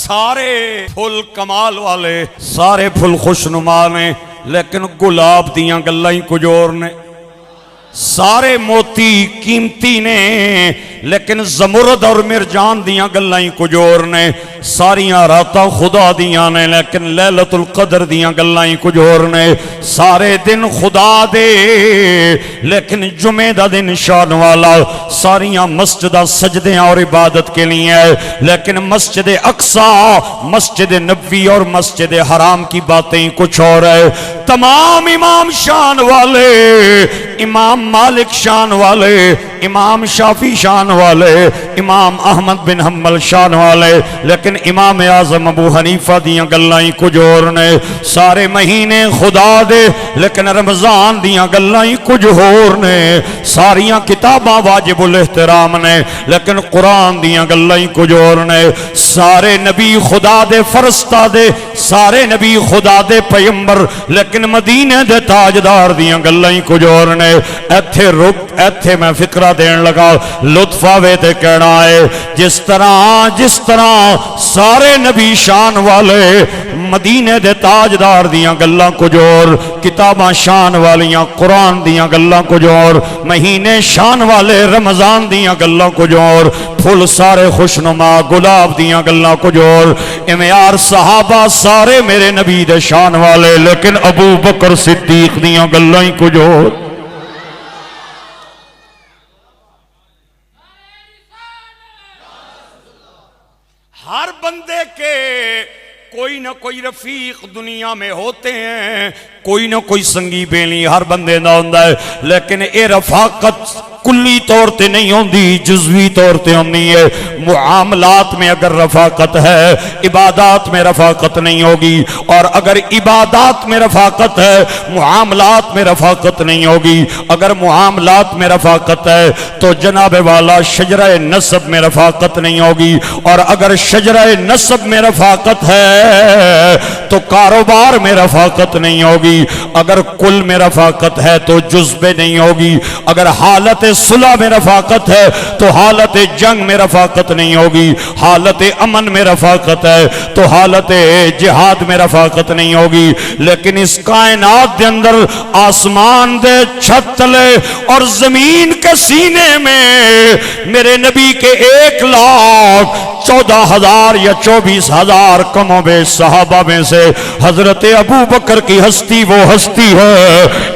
سارے پھل کمال والے، سارے پھل خوشنما نے، لیکن گلاب دیاں گلاں ہی کچھ اور نے۔ سارے موتی قیمتی نے، لیکن زمرد اور مرجان دیاں گلاں ہی کچھ اور نے۔ ساریاں راتاں خدا دیاں نے، لیکن لیلۃ القدر دیاں گلاں ہی کچھ اور نے۔ سارے دن خدا دے، لیکن جمعہ دا دن شان والا۔ ساریاں مسجدہ سجدے اور عبادت کے لیے ہے، لیکن مسجد اقصی، مسجد نبوی اور مسجد حرام کی باتیں ہی کچھ اور ہے۔ تمام امام شان والے، امام مالک شان والے، امام شافعی شان والے، امام احمد بن حنبل شان والے، لیکن امام اعظم ابو حنیفہ دیاں گلاں ہی کچھ اور نے۔ سارے مہینے خدا دے، لیکن رمضان دیاں گلاں ہی کچھ اور نے۔ ساریاں کتاباں واجب الاحترام نے، لیکن قرآن دیاں گلاں ہی کچھ اور نے۔ سارے نبی خدا دے فرشتہ دے، سارے نبی خدا دے پیغمبر، لیکن مدینے دے تاجدار دیاں گلاں ہی کچھ اور نے۔ ایتھے میں فکرہ دین لگا، لطف آوے تے کہنا ہے جس طرح سارے نبی شان والے، مدینے دے تاجدار دیاں گلاں کچھ اور، کتاباں شان والیاں قرآن دیاں گلاں کچھ اور، مہینے شان والے رمضان دیاں گلاں کچھ اور، پھل سارے خوشنما گلاب دیاں گلاں کچھ اور۔ امیار صحابہ سارے میرے نبی دے شان والے، لیکن ابو بکر صدیق دیاں گلاں ہی کچھ اور۔ ہر بندے کے کوئی نہ کوئی رفیق دنیا میں ہوتے ہیں، کوئی نہ کوئی سنگی بیلی ہر بندے نہ ہوندہ ہے، لیکن اے رفاقت کلی طور تے نہیں ہوندی، جزوی طور تے ہوندی ہے۔ معاملات میں اگر رفاقت ہے، عبادات میں رفاقت نہیں ہوگی، اور اگر عبادات میں رفاقت ہے، معاملات میں رفاقت نہیں ہوگی۔ اگر معاملات میں رفاقت ہے تو جناب والا شجرہ نسب میں رفاقت نہیں ہوگی، اور اگر شجرہ نسب میں رفاقت ہے تو کاروبار میں رفاقت نہیں ہوگی۔ اگر کل میں رفاقت ہے تو جزب نہیں ہوگی۔ اگر حالت صلح میں رفاقت ہے تو حالت جنگ میں رفاقت نہیں ہوگی۔ حالت امن میں رفاقت ہے تو حالت جہاد میں رفاقت نہیں ہوگی۔ لیکن اس کائنات دے اندر آسمان دے چھت تلے اور زمین کے سینے میں میرے نبی کے 1,14,000 یا 24,000 کم و بیش صحابہ میں سے حضرت ابو بکر کی ہستی وہ ہستی ہے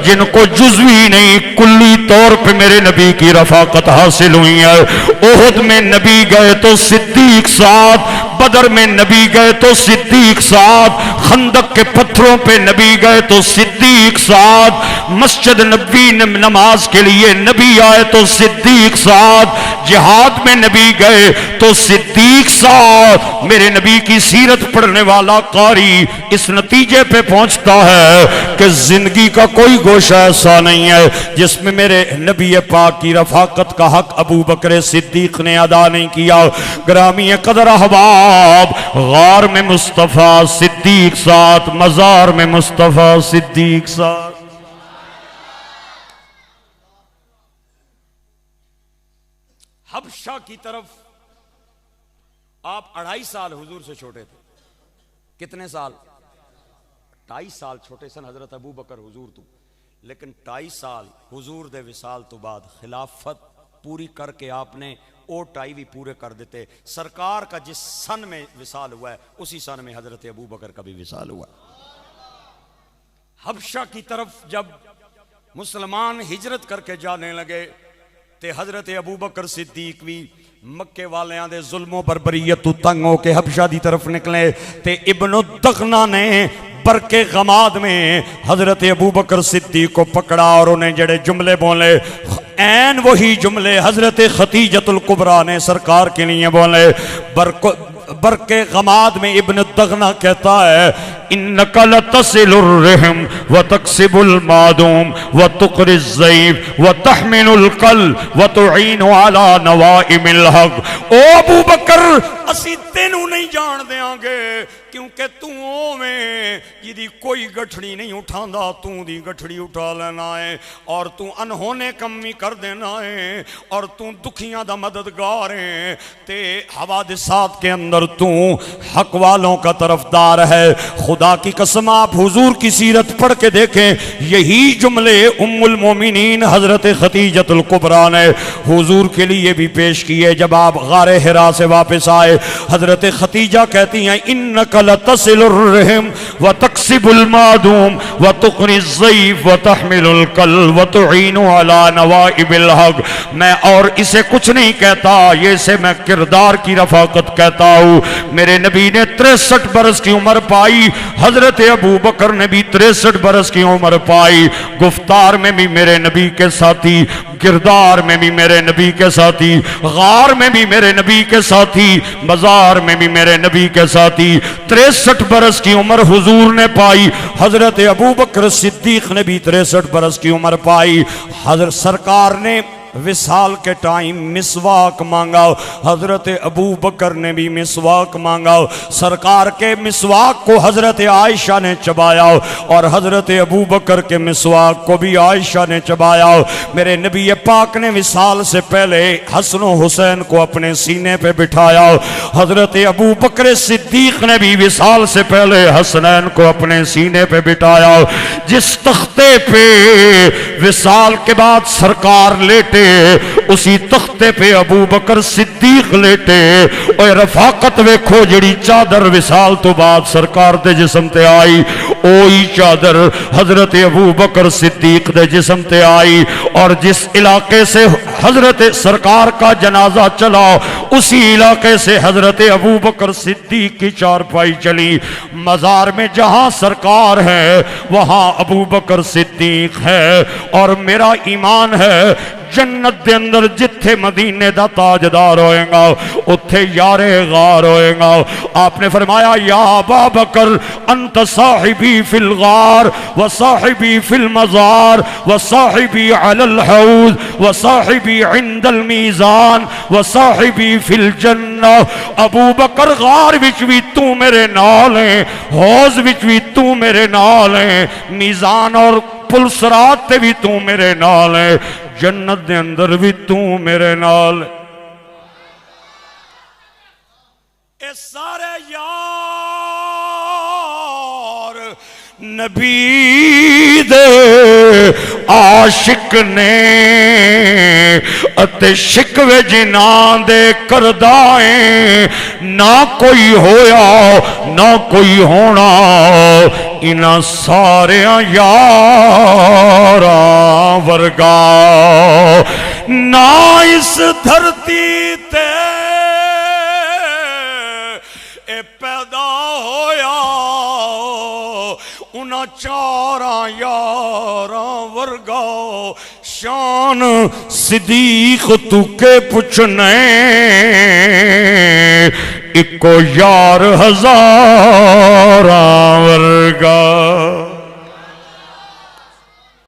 جن کو جزوی نہیں کلی طور پہ میرے نبی کی رفاقت حاصل ہوئی ہے۔ احد میں نبی گئے تو صدیق ساتھ، بدر میں نبی گئے تو صدیق ساتھ، خندق کے پتھروں پہ نبی گئے تو صدیق ساتھ، مسجد نبی نماز کے لیے نبی آئے تو صدیق ساتھ، جہاد میں نبی گئے تو صدیق ساتھ۔ میرے نبی کی سیرت پڑھنے والا قاری اس نتیجے پہ پہنچتا ہے کہ زندگی کا کوئی گوشہ ایسا نہیں ہے جس میں میرے نبی پاک کی رفاقت کا حق ابو بکر صدیق نے ادا نہیں کیا۔ گرامی قدر احباب، غار میں مصطفیٰ صدیق ساتھ، مزار میں مصطفیٰ صدیق ساتھ۔ حبشہ کی طرف آپ 2.5 سال حضور سے چھوٹے تھے۔ کتنے سال؟ 2.5 سال چھوٹے سن حضرت ابو بکر حضور تو، لیکن 2.5 سال حضور دے وصال تو بعد خلافت پوری کر کے آپ نے او 2.5 بھی پورے کر دیتے۔ سرکار کا جس سن میں وصال ہوا ہے اسی سن میں حضرت ابو بکر کا بھی وصال ہوا۔ حبشہ کی طرف جب مسلمان ہجرت کر کے جانے لگے تے حضرت ابو بکر صدیق بھی مکے والیاں دے ظلم و بربریت تو تنگ ہو کے حبشہ دی طرف نکلے تے ابن الدغنہ نے برکے غماد میں حضرت ابو بکر صدیق کو پکڑا اور انہیں جڑے جملے بولے این وہی جملے حضرت خدیجۃ الکبریٰ نے سرکار کے لیے بولے۔ برکے غماد میں ابن الدغنہ کہتا ہے انک لتصل الرحم وتکسب المعدوم وتقری الضعیف وتحمل الکل وتعین علی نوائم الحق۔ او ابو بکر اسی تینوں نہیں جان دیاں گے کیونکہ تو اوویں جدی کوئی گٹھڑی نہیں اٹھاندا تو دی گٹھڑی اٹھا لینا ہے اور تو انہونے کمی کر دینا ہے اور تو دکھیاں دا مددگار ہے تے حوادثات کے اندر تو حق والوں کا طرفدار ہے۔ خدا کی قسم آپ حضور کی سیرت پڑھ کے دیکھیں، یہی جملے ام المومنین حضرت خدیجۃ الکبریٰ نے حضور کے لیے بھی پیش کیے جب آپ غار حرا سے واپس آئے۔ حضرت خدیجہ کہتی ہیں انک لتصل الرحم وتکسب المعدوم وتقری الضیف وتحمل الکل وتعین علی نوائب الحق۔ میں اور اسے کچھ نہیں کہتا، یہ اسے میں کردار کی رفاقت کہتا ہوں۔ میرے نبی نے 63 برس کی عمر پائی، حضرت ابو بکر نے بھی 63 برس کی عمر پائی۔ گفتار میں بھی میرے نبی کے ساتھی، کردار میں بھی میرے نبی کے ساتھی، غار میں بھی میرے نبی کے ساتھی، بازار میں بھی میرے نبی کے ساتھی۔ 63 برس کی عمر حضور نے پائی، حضرت ابو بکر صدیق نے بھی 63 برس کی عمر پائی۔ حضرت سرکار نے وصال کے ٹائم مسواک مانگا، حضرت ابو بکر نے بھی مسواک مانگا۔ سرکار کے مسواک کو حضرت عائشہ نے چبایا اور حضرت ابو بکر کے مسواک کو بھی عائشہ نے چبایا۔ میرے نبی پاک نے وصال سے پہلے حسن و حسین کو اپنے سینے پہ بٹھایا، حضرت ابو بکر صدیق نے بھی وصال سے پہلے حسنین کو اپنے سینے پہ بٹھایا۔ جس تختے پہ وصال کے بعد سرکار لیٹے اسی تختے پہ ابو بکر صدیق لیٹے۔ اور رفاقت ویکھو جڑی چادر وصال تو بعد سرکار دے جسم تے آئی، اوہی چادر حضرت ابو بکر صدیق دے جسم تے آئی۔ اور جس علاقے سے حضرت سرکار کا جنازہ چلا اسی علاقے سے حضرت ابو بکر صدیق کی چارپائی چلی۔ مزار میں جہاں سرکار ہے وہاں ابو بکر صدیق ہے۔ اور میرا ایمان ہے جنت دے اندر جتھے مدینے دا تاجدار ہوئے گا اتھے یار غار ہوئے گا۔ آپ نے فرمایا یا ابا بکر انت صاحبی فی الغار وصاحبی فی المزار وصاحبی علی الحوض وصاحبی عند المیزان وصاحبی فی الجنہ۔ ابو بکر غار وچ بھی تو میرے نال ہیں، حوض وچ بھی تو میرے نال ہیں، میزان اور پل صراط تے بھی تو میرے نال ہے، جنت دے اندر بھی تو میرے نال۔ اے سارے یار نبی دے عاشق نے اتے شکوے جنان دے کردائیں، نہ کوئی ہویا نہ کوئی ہونا انہاں سارے یاراں ورگا، نہ اس دھرتی تے اے پیدا ہویا انہاں چاراں یاراں ورگا۔ شان صدیق تو کے پچھنے ایکو یار ہزاراں ورگا۔